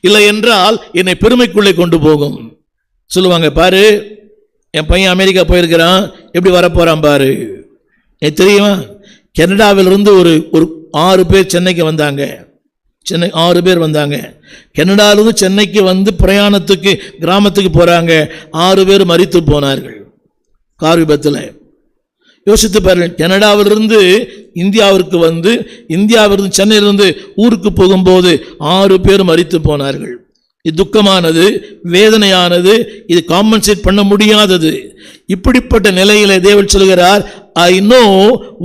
இல்லை என்றால் என்னை பெருமைக்குள்ளே கொண்டு போகும். சொல்லுவாங்க, பாரு என் பையன் அமெரிக்கா போயிருக்கிறான், எப்படி வரப்போறான் பாரு. தெரியுமா, கனடாவிலிருந்து ஒரு 6 பேர் சென்னைக்கு வந்தாங்க. சென்னை 6 பேர் வந்தாங்க. கனடாவிலிருந்து சென்னைக்கு வந்து பிரயாணத்துக்கு கிராமத்துக்கு போகிறாங்க. 6 பேர் மரித்து போனார்கள் கார் விபத்தில். யோசித்து பாருங்கள், கனடாவிலிருந்து இந்தியாவிற்கு வந்து, இந்தியாவிலிருந்து சென்னையிலிருந்து ஊருக்கு போகும்போது 6 பேர் மரித்து போனார்கள். இது துக்கமானது, வேதனையானது, இது காம்பன்சேட் பண்ண முடியாதது. இப்படிப்பட்ட நிலையிலே தேவன் சொல்கிறார், I know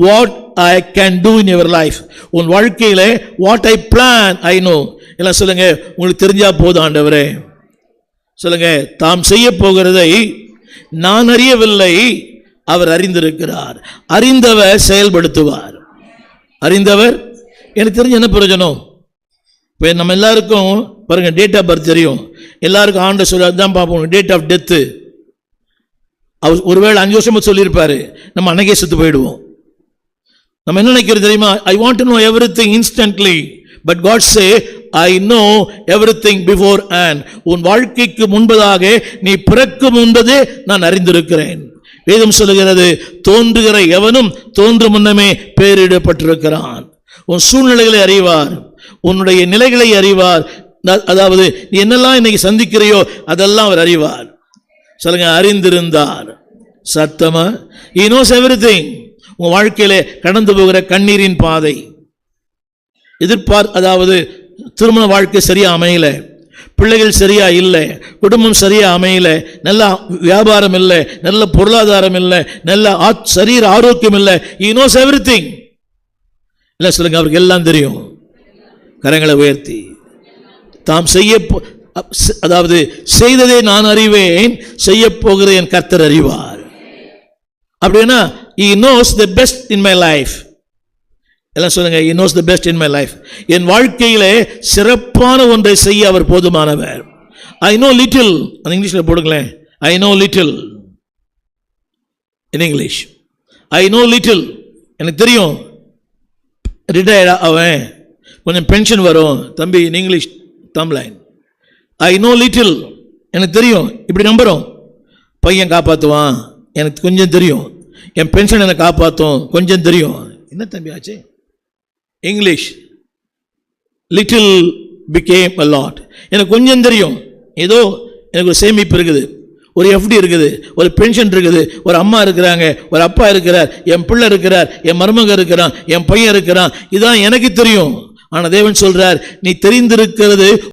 what I can do in your life. உன் வாழ்க்கையிலே what I plan I know. எல்லாம் சொல்லுங்க, உங்களுக்கு தெரிஞ்சா போதும் ஆண்டவரே. சொல்லுங்க, தாம் செய்ய போகிறதை நான் அறியவில்லை, அவர் அறிந்திருக்கிறார். அறிந்தவர் செயல்படுத்துவார். அறிந்தவர், எனக்கு தெரிஞ்ச என்ன பிரயோஜனம்? இப்போ நம்ம எல்லாருக்கும் பாருங்க, டேட் ஆஃப் பர்த் தெரியும். எல்லாருக்கும் ஆண்டு சொல்ல தான் பார்ப்போம். டேட் ஆஃப் டெத்து அவர் ஒருவேளை 5 வருஷம் சொல்லியிருப்பாரு, நம்ம அன்னைக்கே செத்து போயிடுவோம். நம்ம என்ன நினைக்கிறது தெரியுமா? I want to know everything instantly, but God say I know everything beforehand. உன் வாழ்க்கைக்கு முன்பதாக, நீ பிறக்கும் முன்பதே நான் அறிந்திருக்கிறேன். வேதம் சொல்லுகிறது, தோன்றுகிற எவனும் தோன்றும் முன்னமே பெயரிடப்பட்டிருக்கிறான். உன் சூழ்நிலைகளை அறிவார், உன்னுடைய நிலைகளை அறிவார். அதாவது நீ என்னெல்லாம் இன்னைக்கு சந்திக்கிறையோ அதெல்லாம் அவர் அறிவார். சொல்லுங்க, அறிந்திருந்தார். சத்தமா, he knows everything. உங்க வாழ்க்கையில கடந்து போகிற கண்ணீரின் பாதை, அதாவது திருமண வாழ்க்கை சரியா அமையல, பிள்ளைகள் சரியா இல்லை, குடும்பம் சரியா அமையல, நல்ல வியாபாரம் இல்லை, நல்ல பொருளாதாரம் இல்லை, நல்ல சரீர ஆரோக்கியம் இல்லை. he knows everything. இல்லை சொல்லுங்க, அவருக்கு எல்லாம் தெரியும். கரங்களை உயர்த்தி, தாம் அதாவது செய்ததை நான் அறிவேன், செய்ய போகிற என் கர்த்தர் அறிவார். அப்படின்னா he knows the best in my life. எல்லாம் சொல்லுங்க, he knows the best in my life. என் வாழ்க்கையிலே சிறப்பான ஒன்றை செய்ய அவர் போதுமானவர். I know little, அந்த இங்கிலீஷ்ல போடுங்களேன். I know little in English. I know little, எனக்கு தெரியும். ரிட்டையர்ட் அவன் கொஞ்சம் பென்ஷன் வரும் தம்பி, in English thumbnail. I know little, எனக்கு தெரியும். இப்படி நம்புகிறோம், பையன் காப்பாற்றுவான், எனக்கு கொஞ்சம் தெரியும். என் பென்ஷன் என்னை காப்பாற்றும், கொஞ்சம் தெரியும். என்ன தம்பி ஆச்சு? English little became a lot. எனக்கு கொஞ்சம் தெரியும். ஏதோ எனக்கு ஒரு சேமிப்பு இருக்குது, ஒரு எஃப்டி இருக்குது, ஒரு பென்ஷன் இருக்குது, ஒரு அம்மா இருக்கிறாங்க, ஒரு அப்பா இருக்கிறார், என் பிள்ளை இருக்கிறார், என் மருமக இருக்கிறான், என் பையன் இருக்கிறான். இதுதான் எனக்கு தெரியும். ஆனால் தேவன் சொல்றார், நீ தெரிந்திருக்கிறது